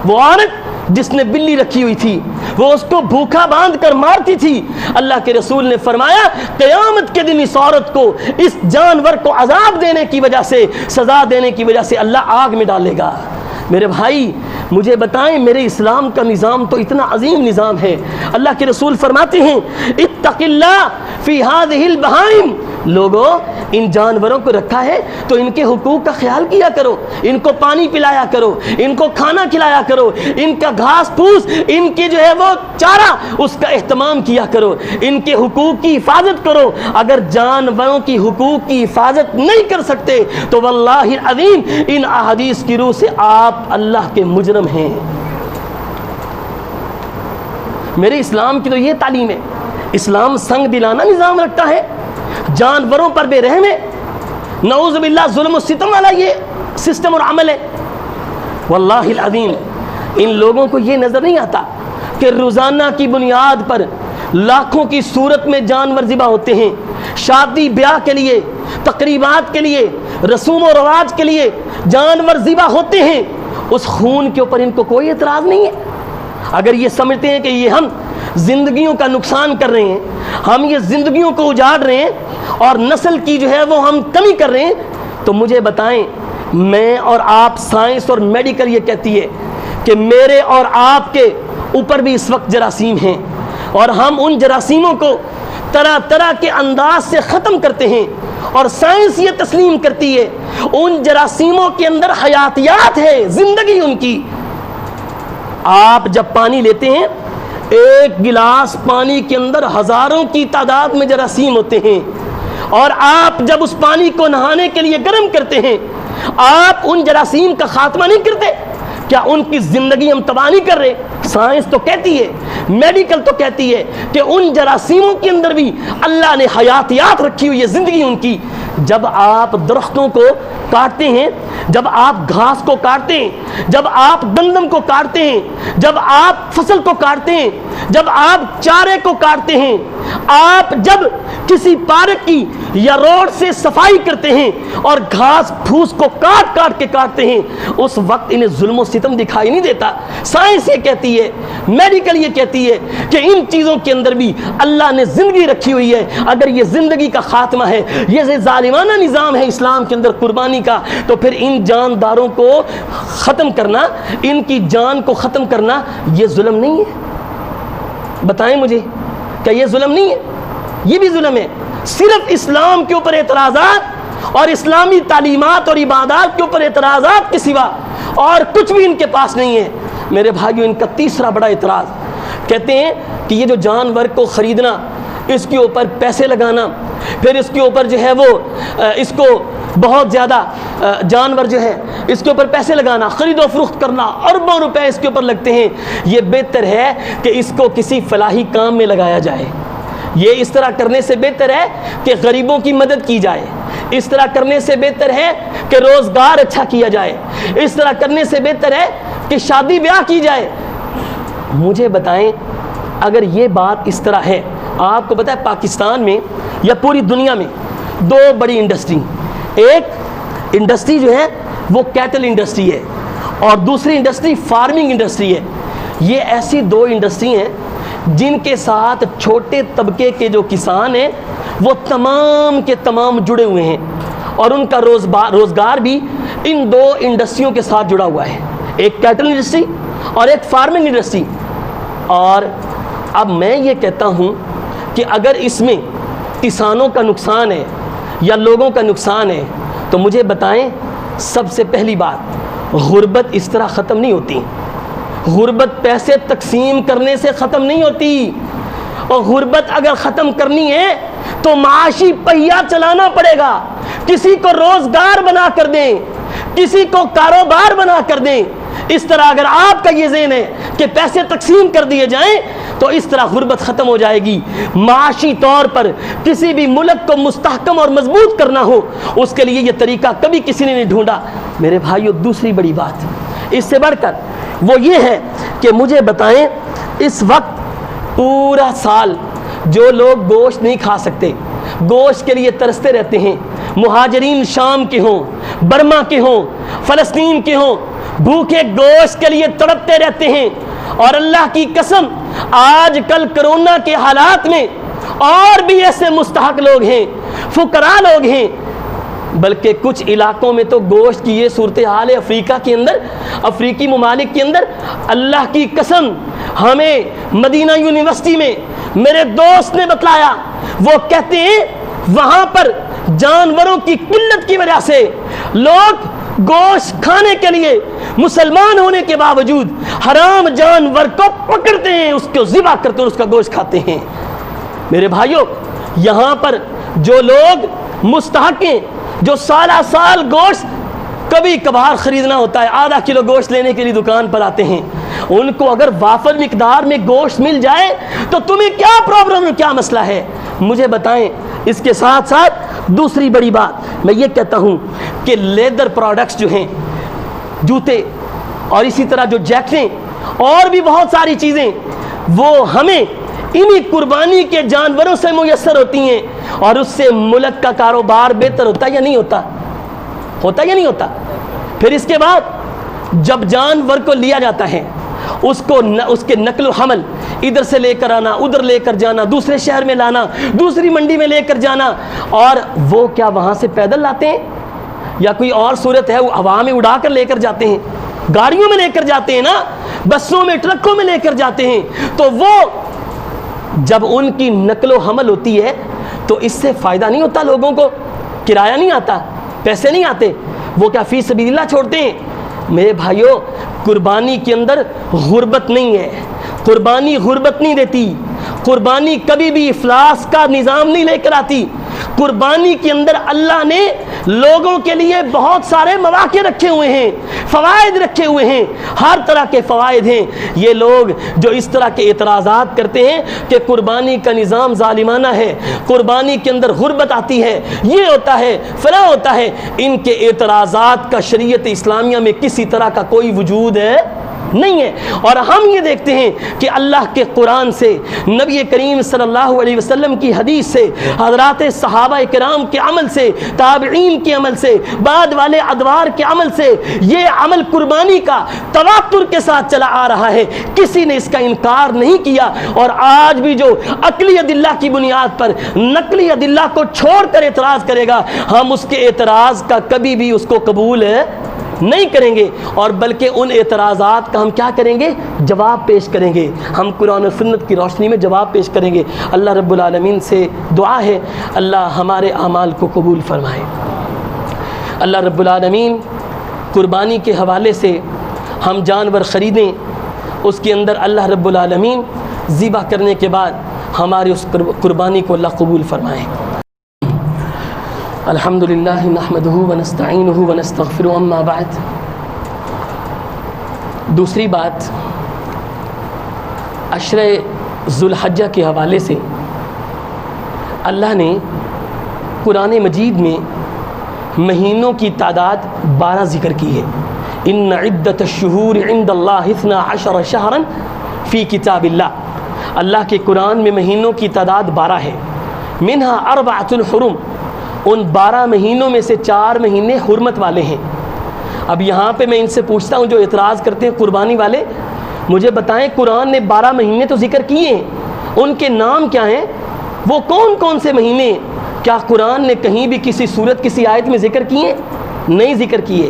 وہ عورت جس نے بلی رکھی ہوئی تھی وہ اس کو بھوکا باندھ کر مارتی تھی، اللہ کے رسول نے فرمایا قیامت کے دن اس عورت کو، اس جانور کو عذاب دینے کی وجہ سے، سزا دینے کی وجہ سے اللہ آگ میں ڈالے گا۔ میرے بھائی مجھے بتائیں، میرے اسلام کا نظام تو اتنا عظیم نظام ہے۔ اللہ کے رسول فرماتے ہیں اتق اللہ فی هذه البہائم، لوگوں ان جانوروں کو رکھا ہے تو ان کے حقوق کا خیال کیا کرو، ان کو پانی پلایا کرو، ان کو کھانا کھلایا کرو، ان کا گھاس پھوس، ان کی جو ہے وہ چارہ، اس کا اہتمام کیا کرو، ان کے حقوق کی حفاظت کرو۔ اگر جانوروں کی حقوق کی حفاظت نہیں کر سکتے تو واللہ العظیم ان احادیث کی روح سے آپ اللہ کے مجرم ہیں۔ میرے اسلام کی تو یہ تعلیم ہے۔ اسلام سنگ دلانہ نظام رکھتا ہے، جانوروں پر بے رحم ہے، نعوذ باللہ ظلم و ستم والا یہ سسٹم اور عمل ہے۔ واللہ العظیم ان لوگوں کو یہ نظر نہیں آتا کہ روزانہ کی بنیاد پر لاکھوں کی صورت میں جانور ذبح ہوتے ہیں، شادی بیاہ کے لیے، تقریبات کے لیے، رسوم و رواج کے لیے جانور ذبح ہوتے ہیں، اس خون کے اوپر ان کو کوئی اعتراض نہیں ہے۔ اگر یہ سمجھتے ہیں کہ یہ ہم زندگیوں کا نقصان کر رہے ہیں، ہم یہ زندگیوں کو اجاڑ رہے ہیں اور نسل کی جو ہے وہ ہم کمی کر رہے ہیں، تو مجھے بتائیں، میں اور آپ، سائنس اور میڈیکل یہ کہتی ہے کہ میرے اور آپ کے اوپر بھی اس وقت جراثیم ہیں، اور ہم ان جراثیموں کو طرح طرح کے انداز سے ختم کرتے ہیں، اور سائنس یہ تسلیم کرتی ہے ان جراثیموں کے اندر حیاتیات ہے، زندگی ان کی۔ آپ جب پانی لیتے ہیں، ایک گلاس پانی کے اندر ہزاروں کی تعداد میں جراثیم ہوتے ہیں، اور آپ جب اس پانی کو نہانے کے لیے گرم کرتے ہیں، آپ ان جراثیم کا خاتمہ نہیں کرتے؟ کیا ان کی زندگی ہم تباہ نہیں کر رہے؟ سائنس تو کہتی ہے، میڈیکل تو کہتی ہے کہ ان جراثیموں کے اندر بھی اللہ نے حیاتیات رکھی ہوئی ہے، زندگی ان کی۔ جب آپ درختوں کو کاٹتے ہیں، جب آپ گھاس کو کاٹتے ہیں، جب آپ گندم کو کاٹتے ہیں، جب آپ فصل کو کاٹتے ہیں، جب آپ چارے کو کاٹتے ہیں، آپ جب کسی پارک کی یا روڈ سے صفائی کرتے ہیں اور گھاس پھوس کو کاٹ کاٹ کے کاٹتے ہیں، اس وقت انہیں ظلم و ستم دکھائی نہیں دیتا؟ سائنس یہ کہتی ہے، میڈیکل یہ کہتی ہے کہ ان چیزوں کے اندر بھی اللہ نے زندگی رکھی ہوئی ہے۔ اگر یہ زندگی کا خاتمہ ہے، یہ ظالمانہ نظام ہے اسلام کے اندر قربانی کا، تو پھر ان جانداروں کو ختم کرنا، ان کی جان کو ختم کرنا، یہ ظلم نہیں ہے؟ بتائیں مجھے، کیا یہ ظلم نہیں ہے؟ یہ بھی ظلم ہے۔ صرف اسلام کے اوپر اعتراضات اور اسلامی تعلیمات اور عبادات کے اوپر اعتراضات کے سوا اور کچھ بھی ان کے پاس نہیں ہے۔ میرے بھائیو، ان کا تیسرا بڑا اعتراض، کہتے ہیں کہ یہ جو جانور کو خریدنا، اس کے اوپر پیسے لگانا، پھر اس کے اوپر جو ہے وہ اس کو بہت زیادہ جانور جو ہے اس کے اوپر پیسے لگانا، خرید و فروخت کرنا، اربوں روپے اس کے اوپر لگتے ہیں، یہ بہتر ہے کہ اس کو کسی فلاحی کام میں لگایا جائے۔ یہ اس طرح کرنے سے بہتر ہے کہ غریبوں کی مدد کی جائے، اس طرح کرنے سے بہتر ہے کہ روزگار اچھا کیا جائے، اس طرح کرنے سے بہتر ہے کہ شادی بیاہ کی جائے۔ مجھے بتائیں، اگر یہ بات اس طرح ہے، آپ کو پتہ ہے پاکستان میں یا پوری دنیا میں دو بڑی انڈسٹری، ایک انڈسٹری جو ہے وہ کیٹل انڈسٹری ہے اور دوسری انڈسٹری فارمنگ انڈسٹری ہے۔ یہ ایسی دو انڈسٹری ہیں جن کے ساتھ چھوٹے طبقے کے جو کسان ہیں وہ تمام کے تمام جڑے ہوئے ہیں، اور ان کا روزگار بھی ان دو انڈسٹریوں کے ساتھ جڑا ہوا ہے، ایک کیٹل انڈسٹری اور ایک فارمنگ انڈسٹری۔ اور اب میں یہ کہتا ہوں کہ اگر اس میں کسانوں کا نقصان ہے یا لوگوں کا نقصان ہے، تو مجھے بتائیں، سب سے پہلی بات، غربت اس طرح ختم نہیں ہوتی۔ غربت پیسے تقسیم کرنے سے ختم نہیں ہوتی، اور غربت اگر ختم کرنی ہے تو معاشی پہیہ چلانا پڑے گا، کسی کو روزگار بنا کر دیں، کسی کو کاروبار بنا کر دیں۔ اس طرح اگر آپ کا یہ ذہن ہے کہ پیسے تقسیم کر دیے جائیں تو اس طرح غربت ختم ہو جائے گی۔ معاشی طور پر کسی بھی ملک کو مستحکم اور مضبوط کرنا ہو، اس کے لیے یہ طریقہ کبھی کسی نے نہیں ڈھونڈا۔ میرے بھائیو، دوسری بڑی بات اس سے بڑھ کر وہ یہ ہے کہ مجھے بتائیں، اس وقت پورا سال جو لوگ گوشت نہیں کھا سکتے، گوشت کے لیے ترستے رہتے ہیں، مہاجرین شام کے ہوں، برما کے ہوں، فلسطین کے ہوں، بھوکے گوشت کے لیے تڑپتے رہتے ہیں۔ اور اللہ کی قسم، آج کل کرونا کے حالات میں اور بھی ایسے مستحق لوگ ہیں، فقراء لوگ ہیں، بلکہ کچھ علاقوں میں تو گوشت کی یہ صورتحال ہے، افریقہ کے اندر، افریقی ممالک کے اندر، اللہ کی قسم ہمیں مدینہ یونیورسٹی میں میرے دوست نے بتلایا، وہ کہتے ہیں وہاں پر جانوروں کی قلت کی وجہ سے لوگ گوشت کھانے کے لیے مسلمان ہونے کے باوجود حرام جانور کو پکڑتے ہیں، اس کو ذبح کرتے ہیں، اس کا گوشت کھاتے ہیں۔ میرے بھائیوں، یہاں پر جو لوگ مستحق ہیں، جو سالہ سال گوشت کبھی کبھار خریدنا ہوتا ہے، آدھا کلو گوشت لینے کے لیے دکان پر آتے ہیں، ان کو اگر وافر مقدار میں گوشت مل جائے تو تمہیں کیا پرابلم ہے، کیا مسئلہ ہے؟ مجھے بتائیں۔ اس کے ساتھ ساتھ دوسری بڑی بات میں یہ کہتا ہوں کہ لیدر پروڈکٹس جو ہیں، جوتے اور اسی طرح جو جیکٹیں اور بھی بہت ساری چیزیں، وہ ہمیں انہی قربانی کے جانوروں سے میسر ہوتی ہیں، اور اس سے ملک کا کاروبار بہتر ہوتا یا نہیں ہوتا؟ ہوتا یا نہیں ہوتا؟ پھر اس کے بعد جب جانور کو لیا جاتا ہے، اس کے نقل و حمل، ادھر سے لے کر آنا، ادھر لے کر جانا، دوسرے شہر میں لانا، دوسری منڈی میں لے کر جانا، اور وہ کیا وہاں سے پیدل لاتے ہیں یا کوئی اور صورت ہے وہ ہوا میں اڑا کر لے کر جاتے ہیں؟ گاڑیوں میں لے کر جاتے ہیں نا، بسوں میں، ٹرکوں میں لے کر جاتے ہیں۔ تو وہ جب ان کی نقل و حمل ہوتی ہے تو اس سے فائدہ نہیں ہوتا لوگوں کو؟ کرایہ نہیں آتا، پیسے نہیں آتے، وہ کیا فی سبیل اللہ چھوڑتے ہیں؟ میرے بھائیوں، قربانی کے اندر غربت نہیں ہے، قربانی غربت نہیں دیتی، قربانی کبھی بھی افلاس کا نظام نہیں لے کر آتی۔ قربانی کے اندر اللہ نے لوگوں کے لیے بہت سارے مواقع رکھے ہوئے ہیں، فوائد رکھے ہوئے ہیں، ہر طرح کے فوائد ہیں۔ یہ لوگ جو اس طرح کے اعتراضات کرتے ہیں کہ قربانی کا نظام ظالمانہ ہے، قربانی کے اندر غربت آتی ہے، یہ ہوتا ہے، فلاں ہوتا ہے، ان کے اعتراضات کا شریعت اسلامیہ میں کسی طرح کا کوئی وجود نہیں ہے۔ اور ہم یہ دیکھتے ہیں کہ اللہ کے قرآن سے، نبی کریم صلی اللہ علیہ وسلم کی حدیث سے، حضرات صحابہ کرام کے عمل سے، تابعین کے عمل سے، بعد والے ادوار کے عمل سے، یہ عمل قربانی کا تواتر کے ساتھ چلا آ رہا ہے، کسی نے اس کا انکار نہیں کیا۔ اور آج بھی جو عقلی ادلہ کی بنیاد پر نقلی ادلہ کو چھوڑ کر اعتراض کرے گا، ہم اس کے اعتراض کا کبھی بھی اس کو قبول نہیں کریں گے، اور بلکہ ان اعتراضات کا ہم کیا کریں گے؟ جواب پیش کریں گے، ہم قرآن و سنت کی روشنی میں جواب پیش کریں گے۔ اللہ رب العالمین سے دعا ہے اللہ ہمارے اعمال کو قبول فرمائے۔ اللہ رب العالمین قربانی کے حوالے سے ہم جانور خریدیں، اس کے اندر اللہ رب العالمین ذبح کرنے کے بعد ہماری اس قربانی کو اللہ قبول فرمائے۔ الحمدللہ نحمدہ ونستعینہ ونستغفرہ، اما بعد۔ دوسری بات، عشرہ ذو الحجہ کے حوالے سے اللہ نے قرآن مجید میں مہینوں کی تعداد 12 ذکر کی ہے۔ ان عدۃ الشہور عند اللہ 12 شہرا فی کتاب اللہ، اللہ کے قرآن میں مہینوں کی تعداد 12 ہے۔ منہا 4 حرم، ان 12 مہینوں میں سے 4 مہینے حرمت والے ہیں۔ اب یہاں پہ میں ان سے پوچھتا ہوں جو اعتراض کرتے ہیں قربانی والے، مجھے بتائیں قرآن نے 12 مہینے تو ذکر کیے ہیں، ان کے نام کیا ہیں؟ وہ کون کون سے مہینے؟ کیا قرآن نے کہیں بھی کسی صورت کسی آیت میں ذکر کیے؟ نہیں ذکر کیے۔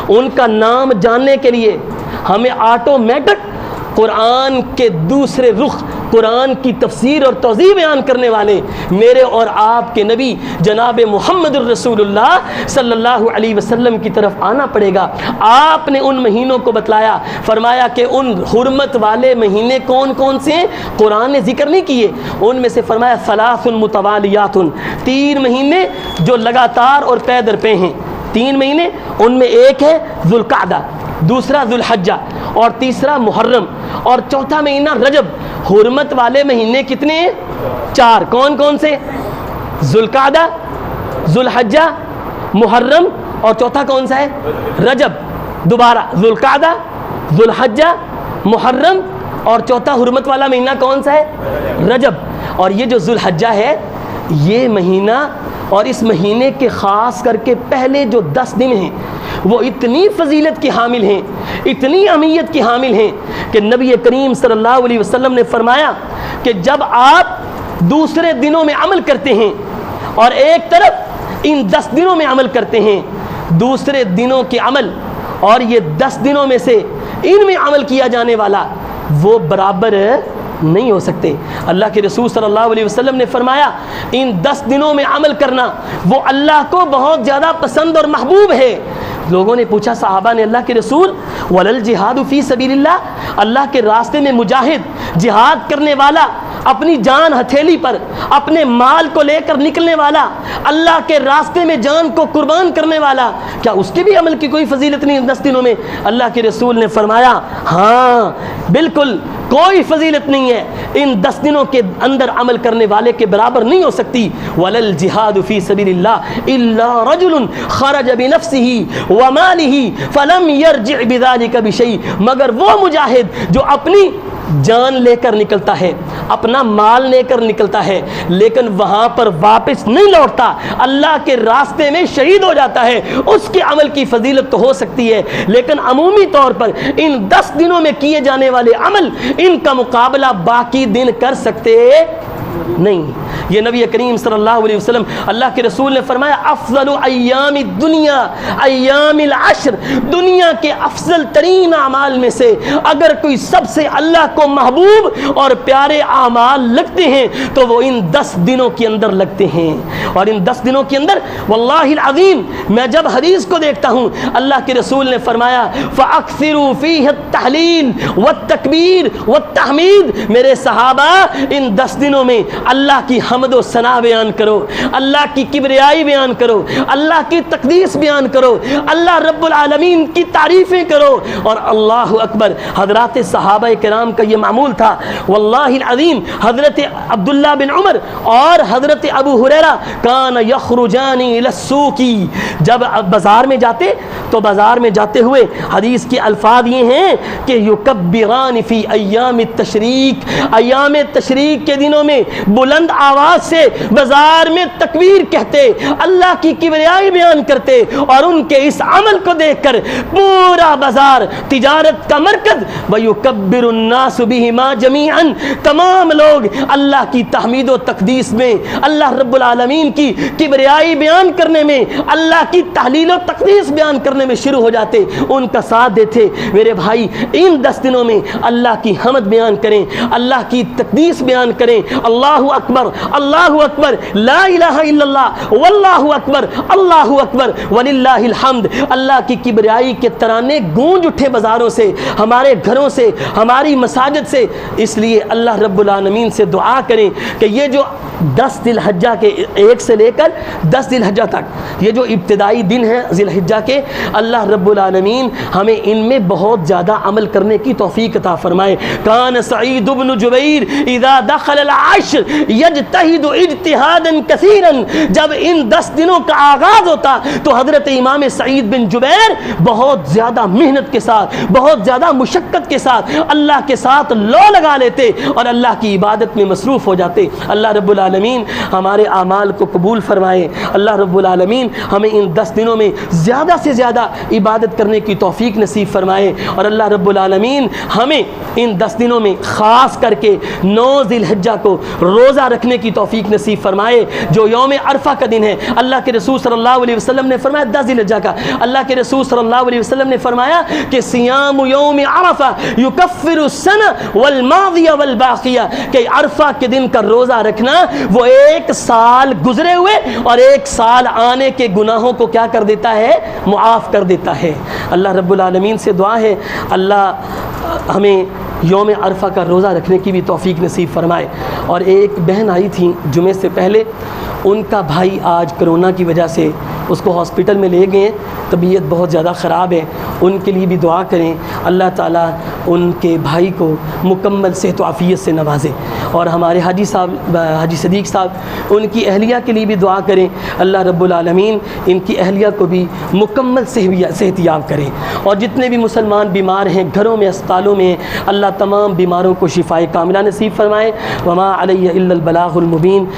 ان کا نام جاننے کے لیے ہمیں آٹومیٹک قرآن کے دوسرے رخ، قرآن کی تفسیر اور توضیح بیان کرنے والے میرے اور آپ کے نبی جناب محمد الرسول اللہ صلی اللہ علیہ وسلم کی طرف آنا پڑے گا۔ آپ نے ان مہینوں کو بتلایا، فرمایا کہ ان حرمت والے مہینے کون کون سے ہیں؟ قرآن نے ذکر نہیں کیے، ان میں سے فرمایا 3 متوالیات، 3 مہینے جو لگاتار اور پے در پے ہیں، 3 مہینے، ان میں ایک ہے ذوالقعدہ، دوسرا ذوالحجہ، اور تیسرا محرم، اور چوتھا مہینہ رجب۔ حرمت والے مہینے کتنے ہیں؟ 4۔ کون کون سے؟ ذوالقعدہ، ذوالحجہ، محرم، اور چوتھا کون سا ہے؟ رجب۔ دوبارہ ذوالقعدہ، ذوالحجہ، محرم، اور چوتھا حرمت والا مہینہ کون سا ہے؟ رجب۔ اور یہ جو ذوالحجہ ہے، یہ مہینہ اور اس مہینے کے خاص کر کے پہلے جو 10 دن ہیں وہ اتنی فضیلت کی حامل ہیں، اتنی اہمیت کی حامل ہیں کہ نبی کریم صلی اللہ علیہ وسلم نے فرمایا کہ جب آپ دوسرے دنوں میں عمل کرتے ہیں اور ایک طرف ان 10 دنوں میں عمل کرتے ہیں، دوسرے دنوں کے عمل اور یہ 10 دنوں میں سے ان میں عمل کیا جانے والا وہ برابر نہیں ہو سکتے۔ اللہ کے رسول صلی اللہ علیہ وسلم نے فرمایا ان 10 دنوں میں عمل کرنا وہ اللہ کو بہت زیادہ پسند اور محبوب ہے۔ لوگوں نے پوچھا، صحابہ نے، اللہ کے رسول ولل جہاد فی سبیل اللہ، اللہ کے راستے میں مجاہد، جہاد کرنے والا، اپنی جان ہتھیلی پر اپنے مال کو لے کر نکلنے والا، اللہ کے راستے میں جان کو قربان کرنے والا، کیا اس کے بھی عمل کی کوئی فضیلت نہیں 10 دنوں میں؟ اللہ کے رسول نے فرمایا ہاں بالکل کوئی فضیلت نہیں ہے، ان 10 دنوں کے اندر عمل کرنے والے کے برابر نہیں ہو سکتی۔ وَلَلْ جِهَادُ فِي سَبِيلِ اللَّهِ إِلَّا رَجُلٌ خَرَجَ بِنَفْسِهِ وَمَالِهِ فَلَمْ يَرْجِعْ بِذَلِكَ بِشَيْءٍ، مگر وہ مجاہد جو اپنی جان لے کر نکلتا ہے، اپنا مال لے کر نکلتا ہے، لیکن وہاں پر واپس نہیں لوٹتا، اللہ کے راستے میں شہید ہو جاتا ہے، اس کے عمل کی فضیلت تو ہو سکتی ہے، لیکن عمومی طور پر ان 10 دنوں میں کیے جانے والے عمل ان کا مقابلہ باقی دن کر سکتے نہیں۔ یہ نبی کریم صلی اللہ علیہ وسلم اللہ کے رسول نے فرمایا افضل ایام الدنیا ایام العشر، دنیا کے افضل ترین اعمال میں سے اگر کوئی سب سے اللہ کو محبوب اور پیارے اعمال لگتے ہیں تو وہ ان 10 دنوں کے اندر لگتے ہیں۔ اور ان 10 دنوں کے اندر واللہ العظیم میں جب حدیث کو دیکھتا ہوں، اللہ کے رسول نے فرمایا فَأَكْثِرُوا فِيهِ التَّحْلِيلَ وَالتَّكْبِيرَ وَالتَّحْمِيدَ، میرے صحابہ ان 10 دنوں میں اللہ کی حمد و ثنا بیان کرو، اللہ کی کبریائی بیان کرو، اللہ کی تقدیس بیان کرو، اللہ رب العالمین کی تعریفیں کرو، اور اللہ اکبر۔ حضرات صحابہ کرام کا یہ معمول تھا، واللہ العظیم حضرت عبداللہ بن عمر اور حضرت ابو ہریرہ کان یخرجان الی السوق، جب بازار میں جاتے تو بازار میں جاتے ہوئے حدیث کے الفاظ یہ ہیں کہ یکبران فی ایام التشریق، ایام تشریق کے دنوں میں بلند آواز سے بازار میں تکبیر کہتے، اللہ کی کبریائی بیان کرتے، اور ان کے اس عمل کو دیکھ کر پورا بازار تجارت کا مرکز وَيُكَبِّرُ النَّاسُ بِهِمَا جَمِيعًا، تمام لوگ اللہ کی تحمید و تقدیس میں، اللہ رب العالمین کی کبریائی بیان کرنے میں، اللہ کی تحلیل و تقدیس بیان کرنے میں شروع ہو جاتے، ان کا ساتھ دیتے۔ میرے بھائی ان 10 دنوں میں اللہ کی حمد بیان کریں، اللہ کی تقدیس بیان کریں، اللہ اکبر اللہ اکبر لا الہ الا اللہ واللہ اکبر اللہ اکبر وللہ الحمد، اللہ کی کبریائی کے ترانے گونج اٹھے بازاروں سے، ہمارے گھروں سے، ہماری مساجد سے۔ اس لیے اللہ رب العالمین سے دعا کریں کہ یہ جو 10 ذی الحجہ کے 1 سے لے کر 10 ذی الحجہ تک یہ جو ابتدائی دن ہیں ذی الحجہ کے، اللہ رب العالمین ہمیں ان میں بہت زیادہ عمل کرنے کی توفیق عطا فرمائے۔ کان سعید بن جبیر اذا دخل العشر یجتہد اجتہادا کثیرا، جب ان 10 دنوں کا آغاز ہوتا تو حضرت امام سعید بن جبیر بہت زیادہ محنت کے ساتھ، بہت زیادہ مشقت کے ساتھ اللہ کے ساتھ لو لگا لیتے اور اللہ کی عبادت میں مصروف ہو جاتے۔ اللہ رب العالمین ہمارے اعمال کو قبول فرمائے، اللہ رب العالمین ہمیں ان 10 دنوں میں زیادہ سے زیادہ عبادت کرنے کی توفیق نصیب فرمائے، اور اللہ رب العالمین ہمیں ان 10 دنوں میں خاص کر کے 9 ذی الحجہ کو روزہ رکھنے کی توفیق نصیب فرمائے، جو یوم عرفہ کا دن ہے۔ اللہ کے رسول صلی اللہ علیہ وسلم نے فرمایا 10 ذی الحجہ کا، اللہ کے رسول صلی اللہ علیہ وسلم نے فرمایا کہ صیام یوم عرفہ یکفر السنہ والماضیہ والباقیہ، کہ عرفہ کے دن کا روزہ رکھنا وہ 1 سال گزرے ہوئے اور 1 سال آنے کے گناہوں کو کیا کر دیتا ہے؟ معاف کر دیتا ہے۔ اللہ رب العالمین سے دعا ہے اللہ ہمیں یوم عرفہ کا روزہ رکھنے کی بھی توفیق نصیب فرمائے۔ اور ایک بہن آئی تھی جمعے سے پہلے، ان کا بھائی آج کرونا کی وجہ سے اس کو ہاسپٹل میں لے گئے، طبیعت بہت زیادہ خراب ہے، ان کے لیے بھی دعا کریں اللہ تعالیٰ ان کے بھائی کو مکمل صحت و عافیت سے نوازے۔ اور ہمارے حاجی صاحب حاجی صدیق صاحب، ان کی اہلیہ کے لیے بھی دعا کریں اللہ رب العالمین ان کی اہلیہ کو بھی مکمل صحت یاب کریں۔ اور جتنے بھی مسلمان بیمار ہیں گھروں میں اسپتالوں میں، اللہ تمام بیماروں کو شفائے کاملہ نصیب فرمائے۔ وما علیہ الا البلاغ المبین۔